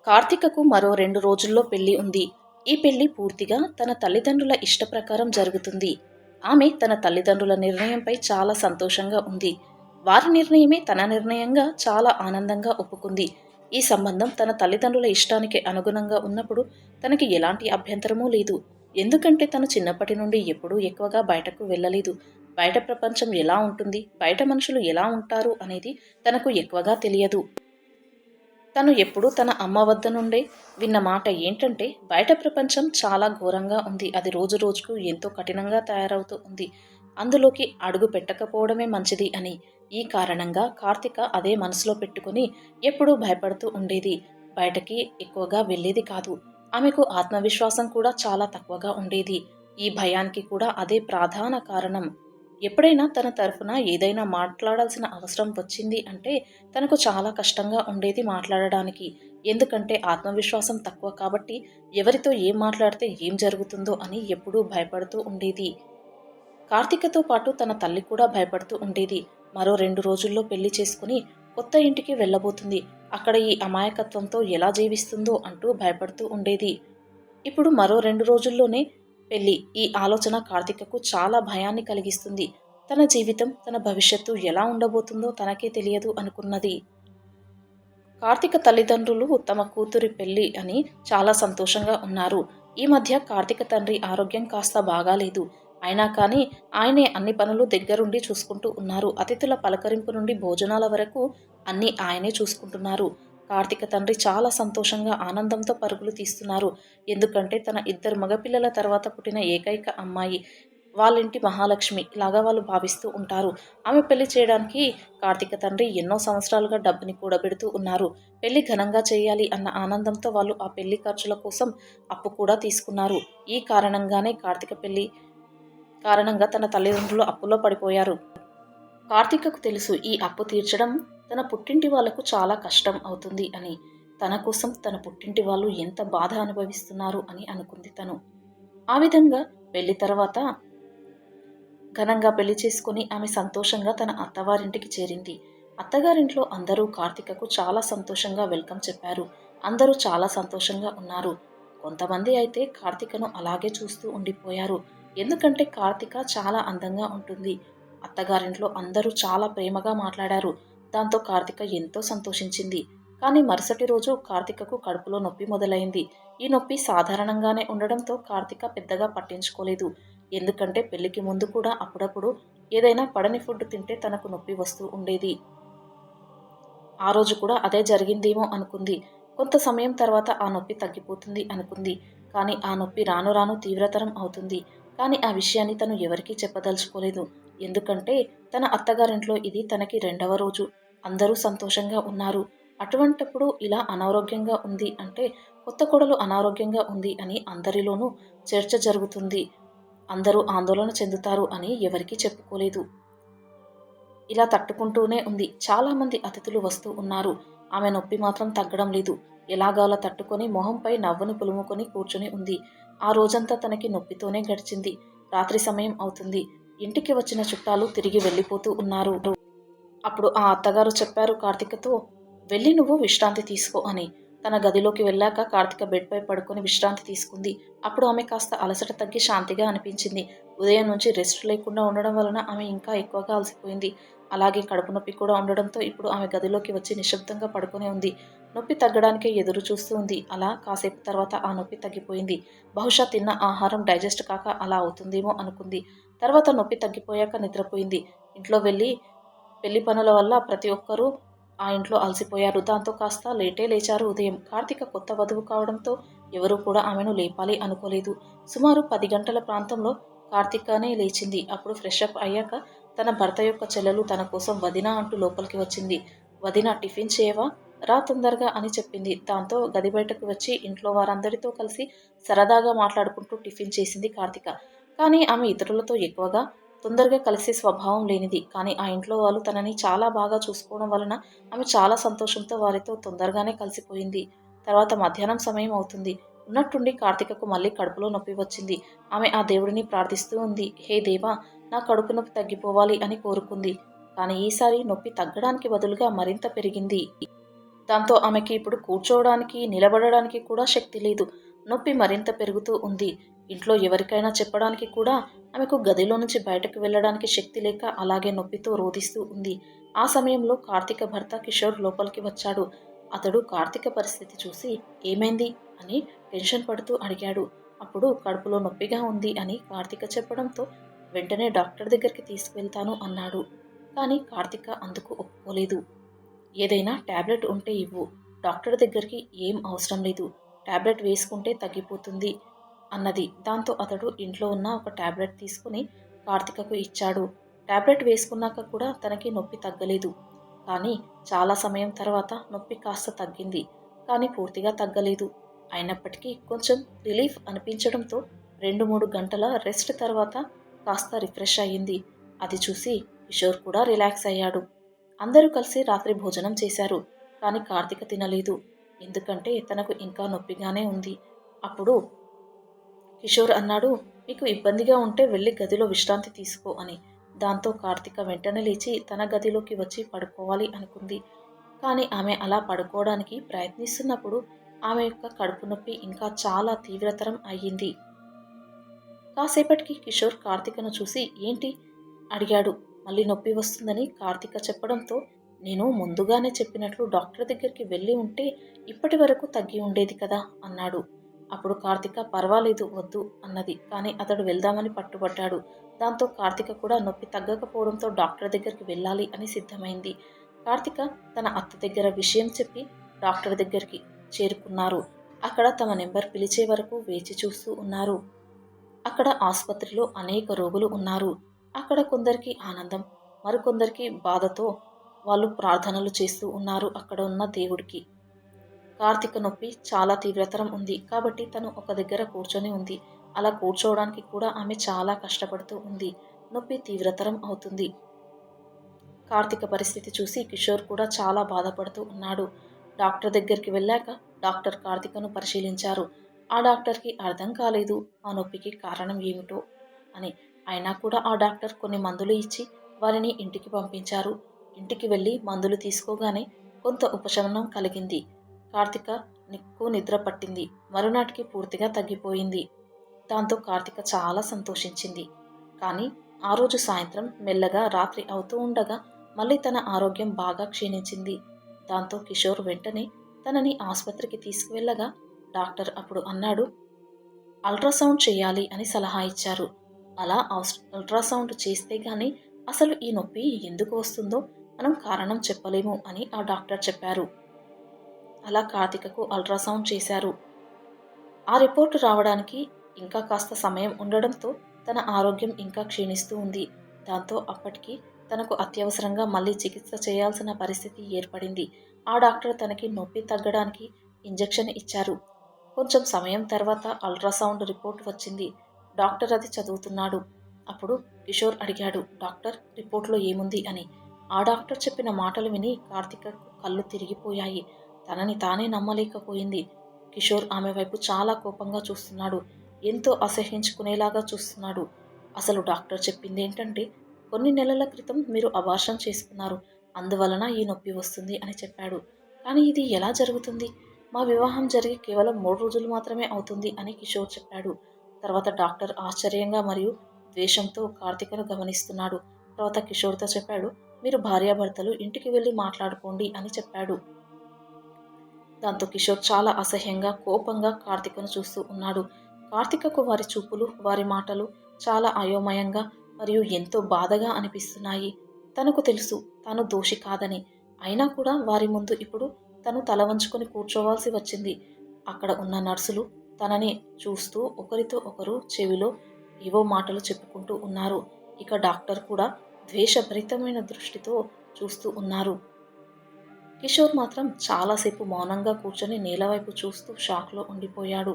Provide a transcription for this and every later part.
కార్తికకు మరో 2 రోజుల్లో పెళ్లి ఉంది. ఈ పెళ్లి పూర్తిగా తన తల్లిదండ్రుల ఇష్ట ప్రకారం జరుగుతుంది. ఆమె తన తల్లిదండ్రుల నిర్ణయంపై చాలా సంతోషంగా ఉంది. వారి నిర్ణయమే తన నిర్ణయంగా చాలా ఆనందంగా ఒప్పుకుంది. ఈ సంబంధం తన తల్లిదండ్రుల ఇష్టానికి అనుగుణంగా ఉన్నప్పుడు తనకి ఎలాంటి అభ్యంతరమూ లేదు. ఎందుకంటే తను చిన్నప్పటి నుండి ఎప్పుడూ ఎక్కువగా బయటకు వెళ్ళలేదు. బయట ప్రపంచం ఎలా ఉంటుంది, బయట మనుషులు ఎలా ఉంటారు అనేది తనకు ఎక్కువగా తెలియదు. తను ఎప్పుడూ తన అమ్మ వద్ద నుండే విన్న మాట ఏంటంటే, బయట ప్రపంచం చాలా ఘోరంగా ఉంది. అది రోజు రోజుకు ఎంతో కఠినంగా తయారవుతూ ఉంది. అందులోకి అడుగు పెట్టకపోవడమే మంచిది అని. ఈ కారణంగా కార్తిక అదే మనసులో పెట్టుకుని ఎప్పుడూ భయపడుతూ ఉండేది. బయటకి ఎక్కువగా వెళ్ళేది కాదు. ఆమెకు ఆత్మవిశ్వాసం కూడా చాలా తక్కువగా ఉండేది. ఈ భయానికి కూడా అదే ప్రధాన కారణం. ఎప్పుడైనా తన తరఫున ఏదైనా మాట్లాడాల్సిన అవసరం వచ్చింది అంటే తనకు చాలా కష్టంగా ఉండేది మాట్లాడడానికి. ఎందుకంటే ఆత్మవిశ్వాసం తక్కువ కాబట్టి ఎవరితో ఏం మాట్లాడితే ఏం జరుగుతుందో అని ఎప్పుడూ భయపడుతూ ఉండేది. కార్తీకతో పాటు తన తల్లి కూడా భయపడుతూ ఉండేది. మరో 2 రోజుల్లో పెళ్లి చేసుకుని కొత్త ఇంటికి వెళ్ళబోతుంది. అక్కడ ఈ అమాయకత్వంతో ఎలా జీవిస్తుందో అంటూ భయపడుతూ ఉండేది. ఇప్పుడు మరో 2 రోజుల్లోనే పెళ్లి. ఈ ఆలోచన కార్తికకు చాలా భయాన్ని కలిగిస్తుంది. తన జీవితం, తన భవిష్యత్తు ఎలా ఉండబోతుందో తనకే తెలియదు అనుకున్నది. కార్తిక తల్లిదండ్రులు తమ కూతురి పెళ్లి అని చాలా సంతోషంగా ఉన్నారు. ఈ మధ్య కార్తిక తండ్రి ఆరోగ్యం కాస్త బాగాలేదు. అయినా కానీ ఆయనే అన్ని పనులు దగ్గరుండి చూసుకుంటూ ఉన్నారు. అతిథుల పలకరింపు నుండి భోజనాల వరకు అన్నీ ఆయనే చూసుకుంటున్నారు. కార్తిక తండ్రి చాలా సంతోషంగా ఆనందంతో పరుగులు తీస్తున్నారు. ఎందుకంటే తన 2 మగపిల్లల తర్వాత పుట్టిన ఏకైక అమ్మాయి. వాళ్ళింటి మహాలక్ష్మి లాగా వాళ్ళు భావిస్తూ ఉంటారు. ఆమె పెళ్లి చేయడానికి కార్తిక తండ్రి ఎన్నో సంవత్సరాలుగా డబ్బుని కూడబెడుతూ ఉన్నారు. పెళ్లి ఘనంగా చేయాలి అన్న ఆనందంతో వాళ్ళు ఆ పెళ్లి ఖర్చుల కోసం అప్పు కూడా తీసుకున్నారు. ఈ కారణంగానే కార్తిక పెళ్లి కారణంగా తన తల్లిదండ్రులు అప్పులో పడిపోయారు. కార్తికకు తెలుసు ఈ అప్పు తీర్చడం తన పుట్టింటి వాళ్లకు చాలా కష్టం అవుతుంది అని. తన కోసం తన పుట్టింటి వాళ్ళు ఎంత బాధ అనుభవిస్తున్నారు అని అనుకుంది తను. ఆ విధంగా పెళ్లి తర్వాత ఘనంగా పెళ్లి చేసుకుని ఆమె సంతోషంగా తన అత్తవారింటికి చేరింది. అత్తగారింట్లో అందరూ కార్తికకు చాలా సంతోషంగా వెల్కమ్ చెప్పారు. అందరూ చాలా సంతోషంగా ఉన్నారు. కొంతమంది అయితే కార్తికను అలాగే చూస్తూ ఉండిపోయారు. ఎందుకంటే కార్తిక చాలా అందంగా ఉంటుంది. అత్తగారింట్లో అందరూ చాలా ప్రేమగా మాట్లాడారు. దాంతో కార్తిక ఎంతో సంతోషించింది. కానీ మరుసటి రోజు కార్తికకు కడుపులో నొప్పి మొదలైంది. ఈ నొప్పి సాధారణంగానే ఉండడంతో కార్తిక పెద్దగా పట్టించుకోలేదు. ఎందుకంటే పెళ్లికి ముందు కూడా అప్పుడప్పుడు ఏదైనా పడని ఫుడ్ తింటే తనకు నొప్పి వస్తూ ఉండేది. ఆ రోజు కూడా అదే జరిగిందేమో అనుకుంది. కొంత సమయం తర్వాత ఆ నొప్పి తగ్గిపోతుంది అనుకుంది. కానీ ఆ నొప్పి రాను రాను తీవ్రతరం అవుతుంది. కానీ ఆ విషయాన్ని తను ఎవరికీ చెప్పదలుచుకోలేదు. ఎందుకంటే తన అత్తగారింట్లో ఇది తనకి 2వ రోజు. అందరూ సంతోషంగా ఉన్నారు. అటువంటప్పుడు ఇలా అనారోగ్యంగా ఉంది అంటే కొత్త కోడలు అనారోగ్యంగా ఉంది అని అందరిలోనూ చర్చ జరుగుతుంది. అందరూ ఆందోళన చెందుతారు అని ఎవరికీ చెప్పుకోలేదు. ఇలా తట్టుకుంటూనే ఉంది. చాలామంది అతిథులు వస్తూ ఉన్నారు. ఆమె నొప్పి మాత్రం తగ్గడం లేదు. ఎలాగోలా తట్టుకొని మొహంపై నవ్వుని పులుముకొని కూర్చుని ఉంది. ఆ రోజంతా తనకి నొప్పితోనే గడిచింది. రాత్రి సమయం అవుతుంది. ఇంటికి వచ్చిన చుట్టాలు తిరిగి వెళ్ళిపోతూ ఉన్నారు. అప్పుడు ఆ అత్తగారు చెప్పారు కార్తికతో, "వెళ్ళి నువ్వు విశ్రాంతి తీసుకో" అని. తన గదిలోకి వెళ్ళాక కార్తిక బెడ్పై పడుకొని విశ్రాంతి తీసుకుంది. అప్పుడు ఆమె కాస్త అలసట తగ్గి శాంతిగా అనిపించింది. ఉదయం నుంచి రెస్ట్ లేకుండా ఉండడం వలన ఆమె ఇంకా ఎక్కువగా అలసిపోయింది. అలాగే కడుపు నొప్పి కూడా ఉండడంతో ఇప్పుడు ఆమె గదిలోకి వచ్చి నిశ్శబ్దంగా పడుకొని ఉంది. నొప్పి తగ్గడానికే ఎదురు చూస్తూ ఉంది. అలా కాసేపు తర్వాత ఆ నొప్పి తగ్గిపోయింది. బహుశా తిన్న ఆహారం డైజెస్ట్ కాక అలా అవుతుందేమో అనుకుంది. తర్వాత నొప్పి తగ్గిపోయాక నిద్రపోయింది. ఇంట్లో పెళ్లి పనుల వల్ల ప్రతి ఒక్కరూ ఆ ఇంట్లో అలసిపోయారు. దాంతో కాస్త లేటే లేచారు ఉదయం. కార్తీక కొత్త వధువు కావడంతో ఎవరూ కూడా ఆమెను లేపాలి అనుకోలేదు. సుమారు 10 గంటల ప్రాంతంలో కార్తీకనే లేచింది. అప్పుడు ఫ్రెషప్ అయ్యాక తన భర్త యొక్క చెల్లెలు తన కోసం వదినా అంటూ లోపలికి వచ్చింది. వదినా టిఫిన్ చేయవా? రా తొందరగా అని చెప్పింది. దాంతో గది బయటకు వచ్చి ఇంట్లో వారందరితో కలిసి సరదాగా మాట్లాడుకుంటూ టిఫిన్ చేసింది కార్తీక. కానీ ఆమె ఇతరులతో ఎక్కువగా తొందరగా కలిసే స్వభావం లేనిది. కానీ ఆ ఇంట్లో వాళ్ళు తనని చాలా బాగా చూసుకోవడం వలన ఆమె చాలా సంతోషంతో వారితో తొందరగానే కలిసిపోయింది. తర్వాత మధ్యాహ్నం సమయం అవుతుంది. ఉన్నట్టుండి కార్తీకకు మళ్ళీ కడుపులో నొప్పి వచ్చింది. ఆమె ఆ దేవుడిని ప్రార్థిస్తూ ఉంది. హే దేవా! నా కడుపు నొప్పి తగ్గిపోవాలి అని కోరుకుంది. కానీ ఈసారి నొప్పి తగ్గడానికి బదులుగా మరింత పెరిగింది. దాంతో ఆమెకి ఇప్పుడు కూర్చోవడానికి, నిలబడడానికి కూడా శక్తి లేదు. నొప్పి మరింత పెరుగుతూ ఉంది. ఇంట్లో ఎవరికైనా చెప్పడానికి కూడా ఆమెకు గదిలో నుంచి బయటకు వెళ్ళడానికి శక్తి లేక అలాగే నొప్పితో రోదిస్తూ ఉంది. ఆ సమయంలో కార్తీక భర్త కిషోర్ లోపలికి వచ్చాడు. అతడు కార్తీక పరిస్థితి చూసి ఏమైంది అని టెన్షన్ పడుతూ అడిగాడు. అప్పుడు కడుపులో నొప్పిగా ఉంది అని కార్తీక చెప్పడంతో వెంటనే డాక్టర్ దగ్గరికి తీసుకువెళ్తాను అన్నాడు. కానీ కార్తీక అందుకు ఒప్పుకోలేదు. ఏదైనా టాబ్లెట్ ఉంటే ఇవ్వు. డాక్టర్ దగ్గరికి ఏం అవసరం లేదు. టాబ్లెట్ వేసుకుంటే తగ్గిపోతుంది అన్నది. దాంతో అతడు ఇంట్లో ఉన్న ఒక టాబ్లెట్ తీసుకుని కార్తికకు ఇచ్చాడు. టాబ్లెట్ వేసుకున్నాక కూడా తనకి నొప్పి తగ్గలేదు. కానీ చాలా సమయం తర్వాత నొప్పి కాస్త తగ్గింది. కానీ పూర్తిగా తగ్గలేదు. అయినప్పటికీ కొంచెం రిలీఫ్ అనిపించడంతో 2-3 గంటల రెస్ట్ తర్వాత కాస్త రిఫ్రెష్ అయ్యింది. అది చూసి కిషోర్ కూడా రిలాక్స్ అయ్యాడు. అందరూ కలిసి రాత్రి భోజనం చేశారు. కానీ కార్తిక తినలేదు. ఎందుకంటే తనకు ఇంకా నొప్పిగానే ఉంది. అప్పుడు కిషోర్ అన్నాడు, మీకు ఇబ్బందిగా ఉంటే వెళ్ళి గదిలో విశ్రాంతి తీసుకో అని. దాంతో కార్తిక వెంటనే లేచి తన గదిలోకి వచ్చి పడుకోవాలి అనుకుంది. కానీ ఆమె అలా పడుకోవడానికి ప్రయత్నిస్తున్నప్పుడు ఆమె యొక్క కడుపు నొప్పి ఇంకా చాలా తీవ్రతరం అయ్యింది. కాసేపటికి కిషోర్ కార్తికను చూసి ఏంటి అడిగాడు. మళ్ళీ నొప్పి వస్తుందని కార్తిక చెప్పడంతో నేను ముందుగానే చెప్పినట్లు డాక్టర్ దగ్గరికి వెళ్ళి ఉంటే ఇప్పటి వరకు తగ్గి ఉండేది కదా అన్నాడు. అప్పుడు కార్తిక పర్వాలేదు వద్దు అన్నది. కానీ అతడు వెళ్దామని పట్టుబట్టాడు. దాంతో కార్తిక కూడా నొప్పి తగ్గకపోవడంతో డాక్టర్ దగ్గరికి వెళ్ళాలి అని సిద్ధమైంది. కార్తిక తన అత్త దగ్గర విషయం చెప్పి డాక్టర్ దగ్గరికి చేరుకున్నారు. అక్కడ తమ నెంబర్ పిలిచే వరకు వేచి చూస్తూ ఉన్నారు. అక్కడ ఆసుపత్రిలో అనేక రోగులు ఉన్నారు. అక్కడ కొందరికి ఆనందం, మరికొందరికి బాధతో వాళ్ళు ప్రార్థనలు చేస్తూ ఉన్నారు అక్కడ ఉన్న దేవుడికి. కార్తిక నొప్పి చాలా తీవ్రతరం ఉంది కాబట్టి తను ఒక దగ్గర కూర్చొని ఉంది. అలా కూర్చోవడానికి కూడా ఆమె చాలా కష్టపడుతూ ఉంది. నొప్పి తీవ్రతరం అవుతుంది. కార్తిక పరిస్థితి చూసి కిషోర్ కూడా చాలా బాధపడుతూ ఉన్నాడు. డాక్టర్ దగ్గరికి వెళ్ళాక డాక్టర్ కార్తికను పరిశీలించారు. ఆ డాక్టర్కి అర్థం కాలేదు ఆ నొప్పికి కారణం ఏమిటో అని. అయినా కూడా ఆ డాక్టర్ కొన్ని మందులు ఇచ్చి వారిని ఇంటికి పంపించారు. ఇంటికి వెళ్ళి మందులు తీసుకోగానే కొంత ఉపశమనం కలిగింది. కార్తిక ఎక్కువ నిద్ర పట్టింది. మరునాటికి పూర్తిగా తగ్గిపోయింది. దాంతో కార్తిక చాలా సంతోషించింది. కానీ ఆ రోజు సాయంత్రం మెల్లగా రాత్రి అవుతూ ఉండగా మళ్ళీ తన ఆరోగ్యం బాగా క్షీణించింది. దాంతో కిషోర్ వెంటనే తనని ఆసుపత్రికి తీసుకువెళ్ళగా డాక్టర్ అప్పుడు అన్నాడు, అల్ట్రాసౌండ్ చేయాలి అని సలహా ఇచ్చారు. అలా అల్ట్రాసౌండ్ చేస్తే గానీ అసలు ఈ నొప్పి ఎందుకు వస్తుందో మనం కారణం చెప్పలేము అని ఆ డాక్టర్ చెప్పారు. అలా కార్తికకు అల్ట్రాసౌండ్ చేశారు. ఆ రిపోర్టు రావడానికి ఇంకా కాస్త సమయం ఉండడంతో తన ఆరోగ్యం ఇంకా క్షీణిస్తూ ఉంది. దాంతో అప్పటికి తనకు అత్యవసరంగా మళ్ళీ చికిత్స చేయాల్సిన పరిస్థితి ఏర్పడింది. ఆ డాక్టర్ తనకి నొప్పి తగ్గడానికి ఇంజెక్షన్ ఇచ్చారు. కొంచెం సమయం తర్వాత అల్ట్రాసౌండ్ రిపోర్ట్ వచ్చింది. డాక్టర్ అది చదువుతున్నాడు. అప్పుడు కిషోర్ అడిగాడు, డాక్టర్ రిపోర్ట్లో ఏముంది అని. ఆ డాక్టర్ చెప్పిన మాటలు విని కార్తికకు కళ్ళు తిరిగిపోయాయి. తనని తానే నమ్మలేకపోయింది. కిషోర్ ఆమె వైపు చాలా కోపంగా చూస్తున్నాడు. ఎంతో అసహ్యించుకునేలాగా చూస్తున్నాడు. అసలు డాక్టర్ చెప్పిందేంటంటే, కొన్ని నెలల క్రితం మీరు అబార్షన్ చేసుకున్నారు. అందువలన ఈ నొప్పి వస్తుంది అని చెప్పాడు. కానీ ఇది ఎలా జరుగుతుంది? మా వివాహం జరిగి కేవలం 3 రోజులు మాత్రమే అవుతుంది అని కిషోర్ చెప్పాడు. తర్వాత డాక్టర్ ఆశ్చర్యంగా మరియు ద్వేషంతో కార్తికను గమనిస్తున్నాడు. తర్వాత కిషోర్తో చెప్పాడు, మీరు భార్యాభర్తలు ఇంటికి వెళ్ళి మాట్లాడుకోండి అని చెప్పాడు. దాంతో కిషోర్ చాలా అసహ్యంగా, కోపంగా కార్తికను చూస్తూ ఉన్నాడు. కార్తికకు వారి చూపులు, వారి మాటలు చాలా అయోమయంగా మరియు ఎంతో బాధగా అనిపిస్తున్నాయి. తనకు తెలుసు తాను దోషి కాదని. అయినా కూడా వారి ముందు ఇప్పుడు తను తల వంచుకొని కూర్చోవాల్సి వచ్చింది. అక్కడ ఉన్న నర్సులు తనని చూస్తూ ఒకరితో ఒకరు చెవిలో ఏవో మాటలు చెప్పుకుంటూ ఉన్నారు. ఇక డాక్టర్ కూడా ద్వేషభరితమైన దృష్టితో చూస్తూ ఉన్నారు. కిషోర్ మాత్రం చాలాసేపు మౌనంగా కూర్చొని నేలవైపు చూస్తూ షాక్లో ఉండిపోయాడు.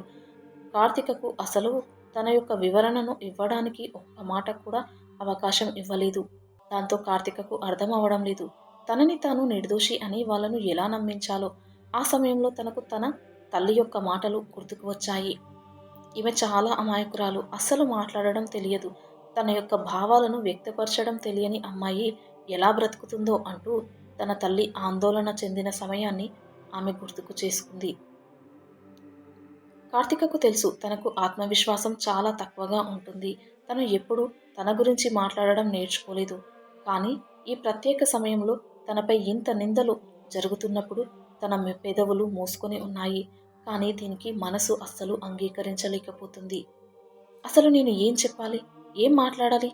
కార్తికకు అసలు తన యొక్క వివరణను ఇవ్వడానికి ఒక్క మాట కూడా అవకాశం ఇవ్వలేదు. దాంతో కార్తికకు అర్థం అవడం లేదు. తనని తాను నిర్దోషి అని వాళ్ళను ఎలా నమ్మించాలో. ఆ సమయంలో తనకు తన తల్లి యొక్క మాటలు గుర్తుకు వచ్చాయి. ఈమె చాలా అమాయకురాలు, అస్సలు మాట్లాడడం తెలియదు. తన యొక్క భావాలను వ్యక్తపరచడం తెలియని అమ్మాయి ఎలా బ్రతుకుతుందో అంటూ తన తల్లి ఆందోళన చెందిన సమయాన్ని ఆమె గుర్తుకు చేసుకుంది. కార్తికకు తెలుసు తనకు ఆత్మవిశ్వాసం చాలా తక్కువగా ఉంటుంది. తను ఎప్పుడూ తన గురించి మాట్లాడడం నేర్చుకోలేదు. కానీ ఈ ప్రత్యేక సమయంలో తనపై ఇంత నిందలు జరుగుతున్నప్పుడు తన పెదవులు మూసుకొని ఉన్నాయి. కానీ దీనికి మనసు అస్సలు అంగీకరించలేకపోతుంది. అసలు నేను ఏం చెప్పాలి? ఏం మాట్లాడాలి?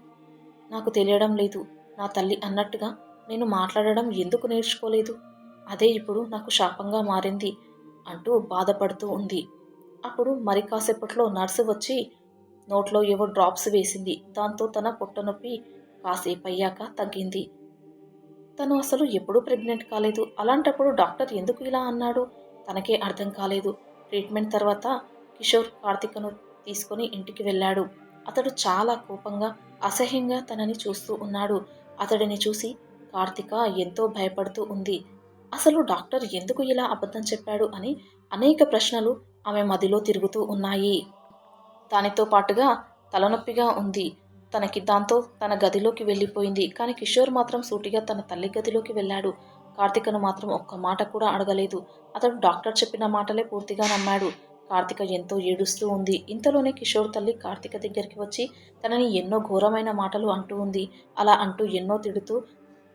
నాకు తెలియడం లేదు. నా తల్లి అన్నట్టుగా నేను మాట్లాడడం ఎందుకు నేర్చుకోలేదు? అదే ఇప్పుడు నాకు శాపంగా మారింది అంటూ బాధపడుతూ ఉంది. అప్పుడు మరి కాసేపట్లో నర్సు వచ్చి నోట్లో ఏవో డ్రాప్స్ వేసింది. దాంతో తన పొట్టనొప్పి కాసేపయ్యాక తగ్గింది. తను అసలు ఎప్పుడూ ప్రెగ్నెంట్ కాలేదు. అలాంటప్పుడు డాక్టర్ ఎందుకు ఇలా అన్నాడో తనకే అర్థం కాలేదు. ట్రీట్మెంట్ తర్వాత కిషోర్ కార్తికను తీసుకొని ఇంటికి వెళ్ళాడు. అతడు చాలా కోపంగా, అసహ్యంగా తనని చూస్తూ ఉన్నాడు. అతడిని చూసి కార్తిక ఎంతో భయపడుతూ ఉంది. అసలు డాక్టర్ ఎందుకు ఇలా అబద్ధం చెప్పాడు అని అనేక ప్రశ్నలు ఆమె మదిలో తిరుగుతూ ఉన్నాయి. దానితో పాటుగా తలనొప్పిగా ఉంది తనకి. దాంతో తన గదిలోకి వెళ్ళిపోయింది. కానీ కిషోర్ మాత్రం సూటిగా తన తల్లి గదిలోకి వెళ్ళాడు. కార్తికను మాత్రం ఒక్క మాట కూడా అడగలేదు. అతడు డాక్టర్ చెప్పిన మాటలే పూర్తిగా నమ్మాడు. కార్తిక ఎంతో ఏడుస్తూ ఉంది. ఇంతలోనే కిషోర్ తల్లి కార్తిక దగ్గరికి వచ్చి తనని ఎన్నో ఘోరమైన మాటలు అంటూ ఉంది. అలా అంటూ ఎన్నో తిడుతూ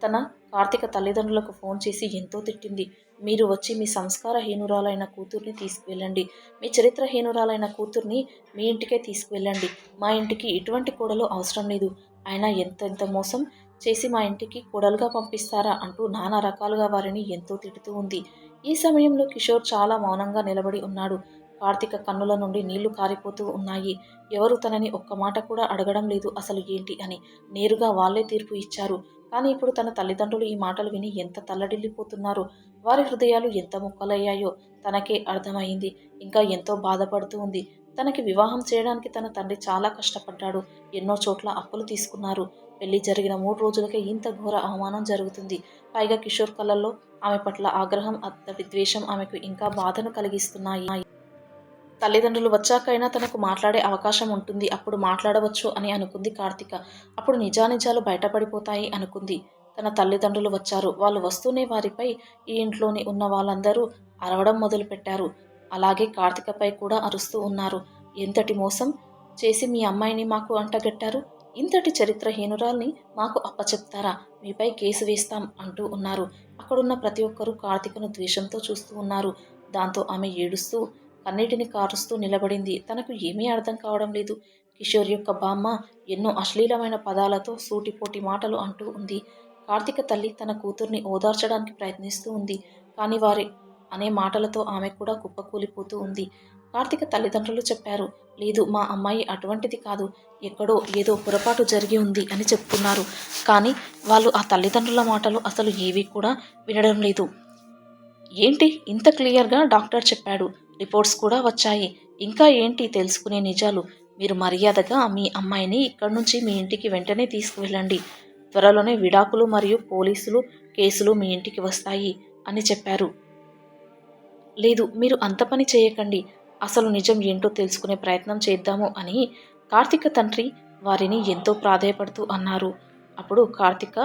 తన కార్తిక తల్లిదండ్రులకు ఫోన్ చేసి ఎంతో తిట్టింది. మీరు వచ్చి మీ సంస్కారహీనురాలైన కూతుర్ని తీసుకువెళ్ళండి. మీ చరిత్రహీనురాలైన కూతుర్ని మీ ఇంటికే తీసుకువెళ్ళండి. మా ఇంటికి ఇటువంటి కోడలు అవసరం లేదు. అయినా ఎంతెంత మోసం చేసి మా ఇంటికి కోడలుగా పంపిస్తారా అంటూ నానా రకాలుగా వారిని ఎంతో తిడుతూ ఉంది. ఈ సమయంలో కిషోర్ చాలా మౌనంగా నిలబడి ఉన్నాడు. కార్తిక కన్నుల నుండి నీళ్లు కారిపోతూ ఉన్నాయి. ఎవరు తనని ఒక్క మాట కూడా అడగడం లేదు అసలు ఏంటి అని. నేరుగా వాళ్లే తీర్పు ఇచ్చారు. కానీ ఇప్పుడు తన తల్లిదండ్రులు ఈ మాటలు విని ఎంత తల్లడిల్లిపోతున్నారో, వారి హృదయాలు ఎంత ముక్కలయ్యాయో తనకే అర్థమైంది. ఇంకా ఎంతో బాధపడుతూ ఉంది. తనకి వివాహం చేయడానికి తన తండ్రి చాలా కష్టపడ్డాడు. ఎన్నో చోట్ల అప్పులు తీసుకున్నారు. పెళ్లి జరిగిన 3 రోజులకే ఇంత ఘోర అవమానం జరుగుతుంది. పైగా కిషోర్ కళ్ళల్లో ఆమె పట్ల ఆగ్రహం, అతడి ద్వేషం ఆమెకు ఇంకా బాధను కలిగిస్తున్నాయి. తల్లిదండ్రులు వచ్చాకైనా తనకు మాట్లాడే అవకాశం ఉంటుంది. అప్పుడు మాట్లాడవచ్చు అని అనుకుంది కార్తిక. అప్పుడు నిజానిజాలు బయటపడిపోతాయి అనుకుంది. తన తల్లిదండ్రులు వచ్చారు. వాళ్ళు వస్తూనే వారిపై ఈ ఇంట్లోని ఉన్న వాళ్ళందరూ అరవడం మొదలుపెట్టారు. అలాగే కార్తికపై కూడా అరుస్తూ ఉన్నారు. ఎంతటి మోసం చేసి మీ అమ్మాయిని మాకు అంటగట్టారు. ఇంతటి చరిత్రహీనురాల్ని మాకు అప్పచెప్తారా? మీపై కేసు వేస్తాం అంటూ ఉన్నారు. అక్కడున్న ప్రతి ఒక్కరూ కార్తికను ద్వేషంతో చూస్తూ ఉన్నారు. దాంతో ఆమె ఏడుస్తూ కన్నీటిని కారుస్తూ నిలబడింది. తనకు ఏమీ అర్థం కావడం లేదు. కిషోర్ యొక్క బామ్మ ఎన్నో అశ్లీలమైన పదాలతో సూటిపోటి మాటలు అంటూ ఉంది. కార్తిక తల్లి తన కూతుర్ని ఓదార్చడానికి ప్రయత్నిస్తూ ఉంది. కానీ వారి అనే మాటలతో ఆమె కూడా కుప్పకూలిపోతూ ఉంది. కార్తిక తల్లిదండ్రులు చెప్పారు, లేదు మా అమ్మాయి అటువంటిది కాదు, ఎక్కడో ఏదో పొరపాటు జరిగి ఉంది అని చెప్తున్నారు. కానీ వాళ్ళు ఆ తల్లిదండ్రుల మాటలు అసలు ఏవీ కూడా వినడం లేదు. ఏంటి ఇంత క్లియర్గా డాక్టర్ చెప్పాడు, రిపోర్ట్స్ కూడా వచ్చాయి, ఇంకా ఏంటి తెలుసుకునే నిజాలు? మీరు మర్యాదగా మీ అమ్మాయిని ఇక్కడి నుంచి మీ ఇంటికి వెంటనే తీసుకువెళ్ళండి. త్వరలోనే విడాకులు మరియు పోలీసులు కేసులు మీ ఇంటికి వస్తాయి అని చెప్పారు. లేదు మీరు అంత పని చేయకండి, అసలు నిజం ఏంటో తెలుసుకునే ప్రయత్నం చేద్దాము అని కార్తిక తండ్రి వారిని ఎంతో ప్రాధేయపడుతూ అన్నారు. అప్పుడు కార్తిక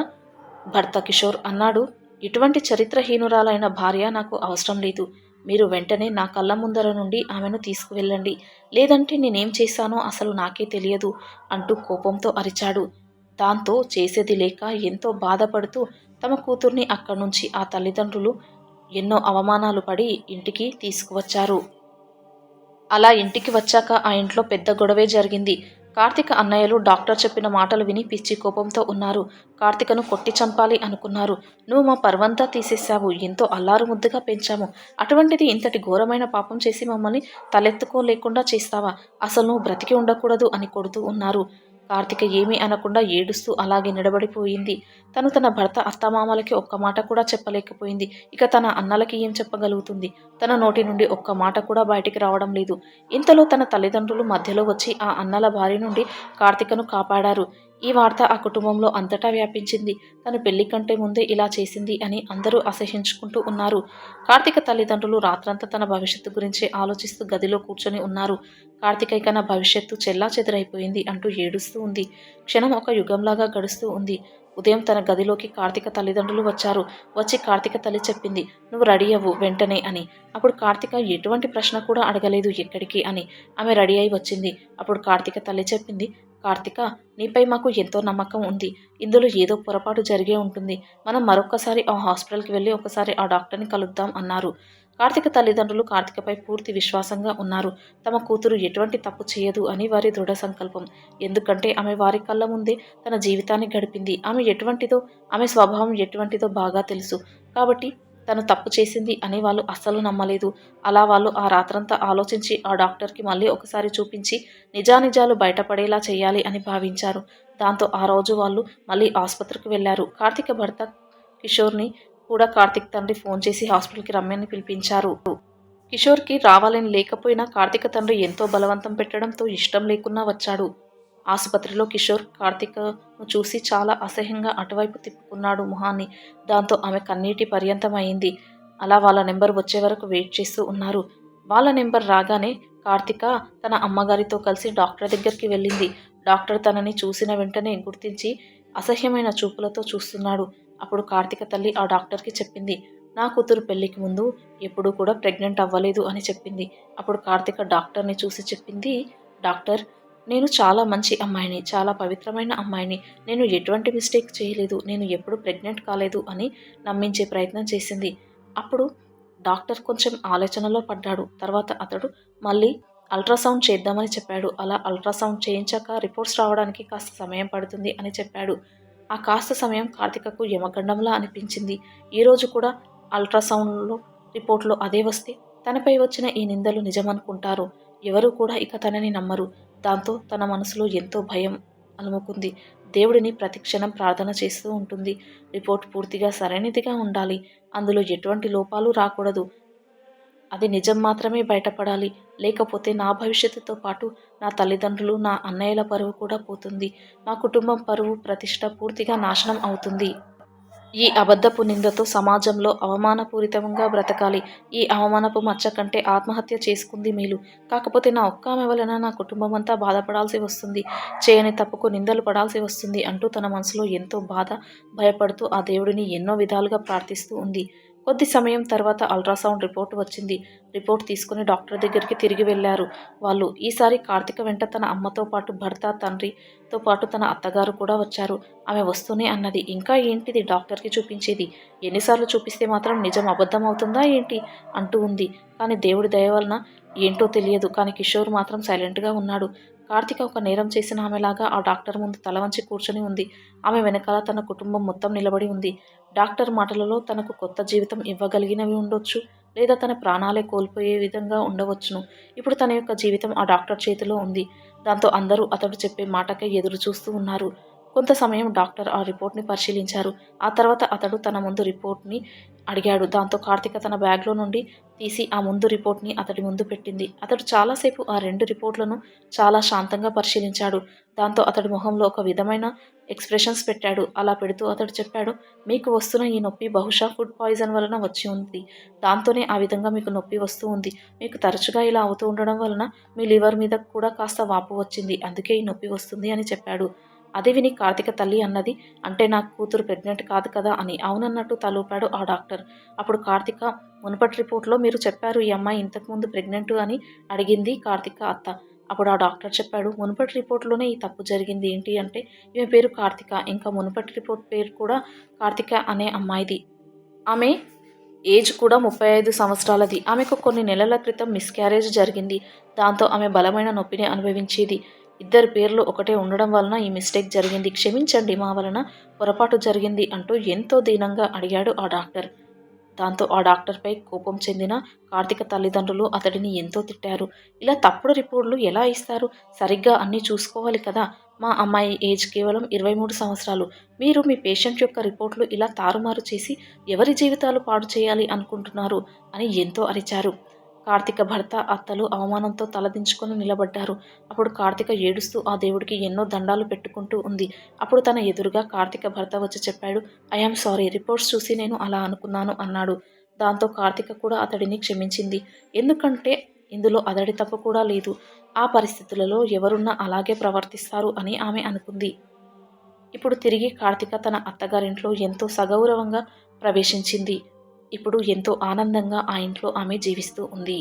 భర్త కిషోర్ అన్నాడు, ఇటువంటి చరిత్రహీనురాలైన భార్య నాకు అవసరం లేదు. మీరు వెంటనే నా కళ్ళ ముందర నుండి ఆమెను తీసుకువెళ్ళండి. లేదంటే నేనేం చేశానో అసలు నాకే తెలియదు అంటూ కోపంతో అరిచాడు. దాంతో చేసేది లేక ఎంతో బాధపడుతూ తమ కూతుర్ని అక్కడి నుంచి ఆ తల్లిదండ్రులు ఎన్నో అవమానాలు పడి ఇంటికి తీసుకువచ్చారు. అలా ఇంటికి వచ్చాక ఆ ఇంట్లో పెద్ద గొడవే జరిగింది. కార్తిక అన్నయ్యలు డాక్టర్ చెప్పిన మాటలు విని పిచ్చి కోపంతో ఉన్నారు. కార్తికను కొట్టి చంపాలి అనుకున్నారు. నువ్వు మా పర్వంతా తీసేశావు, ఎంతో అల్లారు ముద్దుగా పెంచాము, అటువంటిది ఇంతటి ఘోరమైన పాపం చేసి మమ్మల్ని తలెత్తుకోలేకుండా చేస్తావా? అసలు నువ్వు బ్రతికి ఉండకూడదు అని కొడుతూ ఉన్నారు. కార్తిక ఏమీ అనకుండా ఏడుస్తూ అలాగే నిలబడిపోయింది. తను తన భర్త అత్తమామలకి ఒక్క మాట కూడా చెప్పలేకపోయింది. ఇక తన అన్నలకి ఏం చెప్పగలుగుతుంది? తన నోటి నుండి ఒక్క మాట కూడా బయటికి రావడం లేదు. ఇంతలో తన తల్లిదండ్రులు మధ్యలో వచ్చి ఆ అన్నల బారి నుండి కార్తికను కాపాడారు. ఈ వార్త ఆ కుటుంబంలో అంతటా వ్యాపించింది. తను పెళ్లి కంటే ముందే ఇలా చేసింది అని అందరూ అసహ్యించుకుంటూ ఉన్నారు. కార్తీక తల్లిదండ్రులు రాత్రంతా తన భవిష్యత్తు గురించి ఆలోచిస్తూ గదిలో కూర్చొని ఉన్నారు. కార్తీక ఇక నా భవిష్యత్తు చెల్లాచెదరైపోయింది అంటూ ఏడుస్తూ ఉంది. క్షణం ఒక యుగంలాగా గడుస్తూ ఉంది. ఉదయం తన గదిలోకి కార్తీక తల్లిదండ్రులు వచ్చారు. వచ్చి కార్తీక తల్లి చెప్పింది, "నువ్వు రెడీ అవ్వు వెంటనే" అని. అప్పుడు కార్తీక ఎటువంటి ప్రశ్న కూడా అడగలేదు ఎక్కడికి అని. ఆమె రెడీ అయి వచ్చింది. అప్పుడు కార్తీక తల్లి చెప్పింది, "కార్తీక, నీపై మాకు ఎంతో నమ్మకం ఉంది. ఇందులో ఏదో పొరపాటు జరిగే ఉంటుంది. మనం మరొక్కసారి ఆ హాస్పిటల్‌కి వెళ్లి ఒకసారి ఆ డాక్టర్‌ని కలుద్దాం" అన్నారు. కార్తీక తల్లిదండ్రులు కార్తీకపై పూర్తి విశ్వాసంగా ఉన్నారు. తమ కూతురు ఎటువంటి తప్పు చేయదు అని వారి దృఢ సంకల్పం. ఎందుకంటే ఆమె వారి కళ్ళ ముందే తన జీవితాన్ని గడిపింది. ఆమె ఎటువంటిదో, ఆమె స్వభావం ఎటువంటిదో బాగా తెలుసు. కాబట్టి తను తప్పు చేసింది అని వాళ్ళు అస్సలు నమ్మలేదు. అలా వాళ్ళు ఆ రాత్రంతా ఆలోచించి ఆ డాక్టర్‌కి మళ్ళీ ఒకసారి చూపించి నిజానిజాలు బయటపడేలా చేయాలి అని భావించారు. దాంతో ఆ రోజు వాళ్ళు మళ్ళీ ఆస్పత్రికి వెళ్లారు. కార్తీక భర్త కిషోర్‌ని కూడా కార్తీక్ తండ్రి ఫోన్ చేసి హాస్పిటల్‌కి రమ్మని పిలిపించారు. కిషోర్‌కి రావాలని లేకపోయినా కార్తీక తండ్రి ఎంతో బలవంతం పెట్టడంతో ఇష్టం లేకున్నా వచ్చాడు. ఆసుపత్రిలో కిషోర్ కార్తీకను చూసి చాలా అసహ్యంగా అటువైపు తిప్పుకున్నాడు మొహాన్ని. దాంతో ఆమె కన్నీటి పర్యంతమయింది. అలా వాళ్ళ నెంబర్ వచ్చే వరకు వెయిట్ చేస్తూ ఉన్నారు. వాళ్ళ నెంబర్ రాగానే కార్తీక తన అమ్మగారితో కలిసి డాక్టర్ దగ్గరికి వెళ్ళింది. డాక్టర్ తనని చూసిన వెంటనే గుర్తించి అసహ్యమైన చూపులతో చూస్తున్నాడు. అప్పుడు కార్తీక తల్లి ఆ డాక్టర్‌కి చెప్పింది, "నా కూతురు పెళ్లికి ముందు ఎప్పుడూ కూడా ప్రెగ్నెంట్ అవ్వలేదు" అని చెప్పింది. అప్పుడు కార్తీక డాక్టర్‌ని చూసి చెప్పింది, "డాక్టర్, నేను చాలా మంచి అమ్మాయిని. చాలా పవిత్రమైన అమ్మాయిని. నేను ఎటువంటి మిస్టేక్ చేయలేదు. నేను ఎప్పుడూ ప్రెగ్నెంట్ కాలేదు" అని నమ్మించే ప్రయత్నం చేసింది. అప్పుడు డాక్టర్ కొంచెం ఆలోచనలో పడ్డాడు. తర్వాత అతడు మళ్ళీ అల్ట్రాసౌండ్ చేద్దామని చెప్పాడు. అలా అల్ట్రాసౌండ్ చేయించాక రిపోర్ట్స్ రావడానికి కాస్త సమయం పడుతుంది అని చెప్పాడు. ఆ కాస్త సమయం కార్తికకు యమగండంలా అనిపించింది. ఈరోజు కూడా అల్ట్రాసౌండ్‌లో రిపోర్ట్‌లో అదే వస్తే తనపై వచ్చిన ఈ నిందలు నిజమనుకుంటారు. ఎవరూ కూడా ఇక తనని నమ్మరు. దాంతో తన మనసులో ఎంతో భయం అలుముకుంది. దేవుడిని ప్రతిక్షణం ప్రార్థన చేస్తూ ఉంటుంది. రిపోర్ట్ పూర్తిగా సరైనదిగా ఉండాలి. అందులో ఎటువంటి లోపాలు రాకూడదు. అది నిజం మాత్రమే బయటపడాలి. లేకపోతే నా భవిష్యత్తుతో పాటు నా తల్లిదండ్రులు, నా అన్నయ్యల పరువు కూడా పోతుంది. మా కుటుంబం పరువు, ప్రతిష్ట పూర్తిగా నాశనం అవుతుంది. ఈ అబద్ధపు నిందతో సమాజంలో అవమానపూరితంగా బ్రతకాలి. ఈ అవమానపు మచ్చ కంటే ఆత్మహత్య చేసుకుంది మేలు. కాకపోతే నా ఒక్క ఆమె వలన నా కుటుంబమంతా బాధపడాల్సి వస్తుంది. చేయని తప్పుకు నిందలు పడాల్సి వస్తుంది అంటూ తన మనసులో ఎంతో బాధ, భయపడుతూ ఆ దేవుడిని ఎన్నో విధాలుగా ప్రార్థిస్తూ ఉంది. కొద్ది సమయం తర్వాత అల్ట్రాసౌండ్ రిపోర్ట్ వచ్చింది. రిపోర్ట్ తీసుకుని డాక్టర్ దగ్గరికి తిరిగి వెళ్లారు వాళ్ళు. ఈసారి కార్తీక వెంట తన అమ్మతో పాటు భర్త, తండ్రితో పాటు తన అత్తగారు కూడా వచ్చారు. ఆమె వస్తూనే అన్నది, "ఇంకా ఏంటిది డాక్టర్‌కి చూపించేది? ఎన్నిసార్లు చూపిస్తే మాత్రం నిజం అబద్ధం అవుతుందా ఏంటి?" అంటూ ఉంది. కానీ దేవుడి దయ వలన ఏంటో తెలియదు. కానీ కిషోర్ మాత్రం సైలెంట్‌గా ఉన్నాడు. కార్తీక ఒక నేరం చేసిన ఆమెలాగా ఆ డాక్టర్ ముందు తల వంచి కూర్చొని ఉంది. ఆమె వెనకాల తన కుటుంబం మొత్తం నిలబడి ఉంది. డాక్టర్ మాటలలో తనకు కొత్త జీవితం ఇవ్వగలిగినవి ఉండొచ్చు. లేదా తన ప్రాణాలే కోల్పోయే విధంగా ఉండవచ్చును. ఇప్పుడు తన యొక్క జీవితం ఆ డాక్టర్ చేతిలో ఉంది. దాంతో అందరూ అతడు చెప్పే మాటకై ఎదురు చూస్తూ ఉన్నారు. కొంత సమయం డాక్టర్ ఆ రిపోర్ట్‌ని పరిశీలించారు. ఆ తర్వాత అతడు తన ముందు రిపోర్ట్‌ని అడిగాడు. దాంతో కార్తీక తన బ్యాగ్‌లో నుండి తీసి ఆ ముందు రిపోర్ట్‌ని అతడి ముందు పెట్టింది. అతడు చాలాసేపు ఆ 2 రిపోర్ట్‌లను చాలా శాంతంగా పరిశీలించాడు. దాంతో అతడి మొహంలో ఒక విధమైన ఎక్స్‌ప్రెషన్స్ పెట్టాడు. అలా పెడుతూ అతడు చెప్పాడు, "మీకు వస్తున్న ఈ నొప్పి బహుశా ఫుడ్ పాయిజన్ వలన వచ్చి ఉంది. దాంతోనే ఆ విధంగా మీకు నొప్పి వస్తూ ఉంది. మీకు తరచుగా ఇలా అవుతూ ఉండడం వలన మీ లివర్ మీద కూడా కాస్త వాపు వచ్చింది. అందుకే ఈ నొప్పి వస్తుంది" అని చెప్పాడు. అది విని కార్తీక తల్లి అన్నది, "అంటే నా కూతురు ప్రెగ్నెంట్ కాదు కదా" అని. అవునన్నట్టు తలూపాడు ఆ డాక్టర్. అప్పుడు కార్తీక, "మునుపటి రిపోర్ట్‌లో మీరు చెప్పారు ఈ అమ్మాయి ఇంతకుముందు ప్రెగ్నెంట్ అని" అడిగింది కార్తీక అత్త. అప్పుడు ఆ డాక్టర్ చెప్పాడు, "మునుపటి రిపోర్ట్‌లోనే ఈ తప్పు జరిగింది. ఏంటి అంటే ఈమె పేరు కార్తిక. ఇంకా మునుపటి రిపోర్ట్ పేరు కూడా కార్తిక అనే అమ్మాయిది. ఆమె ఏజ్ కూడా 35 సంవత్సరాలది. ఆమెకు కొన్ని నెలల క్రితం మిస్‌క్యారేజ్ జరిగింది. దాంతో ఆమె బలమైన నొప్పిని అనుభవించేది. ఇద్దరి పేర్లు ఒకటే ఉండడం వలన ఈ మిస్టేక్ జరిగింది. క్షమించండి, మా వలన పొరపాటు జరిగింది" అంటూ ఎంతో దీనంగా అడిగాడు ఆ డాక్టర్. దాంతో ఆ డాక్టర్‌పై కోపం చెందిన కార్తీక తల్లిదండ్రులు అతడిని ఎంతో తిట్టారు. "ఇలా తప్పుడు రిపోర్ట్‌లు ఎలా ఇస్తారు? సరిగ్గా అన్నీ చూసుకోవాలి కదా! మా అమ్మాయి ఏజ్ కేవలం 23 సంవత్సరాలు. మీరు మీ పేషెంట్ యొక్క రిపోర్ట్‌లు ఇలా తారుమారు చేసి ఎవరి జీవితాలు పాడు చేయాలి అనుకుంటున్నారు" అని ఎంతో అరిచారు. కార్తీక భర్త, అత్తలు అవమానంతో తలదించుకొని నిలబడ్డారు. అప్పుడు కార్తీక ఏడుస్తూ ఆ దేవుడికి ఎన్నో దండాలు పెట్టుకుంటూ ఉంది. అప్పుడు తన ఎదురుగా కార్తీక భర్త వచ్చి చెప్పాడు, ఐ యామ్ సారీ, రిపోర్ట్స్ చూసి నేను అలా అనుకున్నాను అన్నాడు. దాంతో కార్తీక కూడా అతడిని క్షమించింది. ఎందుకంటే ఇందులో అతడి తప్పు కూడా లేదు. ఆ పరిస్థితులలో ఎవరున్నా అలాగే ప్రవర్తిస్తారు అని ఆమె అనుకుంది. ఇప్పుడు తిరిగి కార్తీక తన అత్తగారింట్లో ఎంతో సగౌరవంగా ప్రవేశించింది. ఇప్పుడు ఎంతో ఆనందంగా ఆ ఇంట్లో ఆమె జీవిస్తూ ఉంది.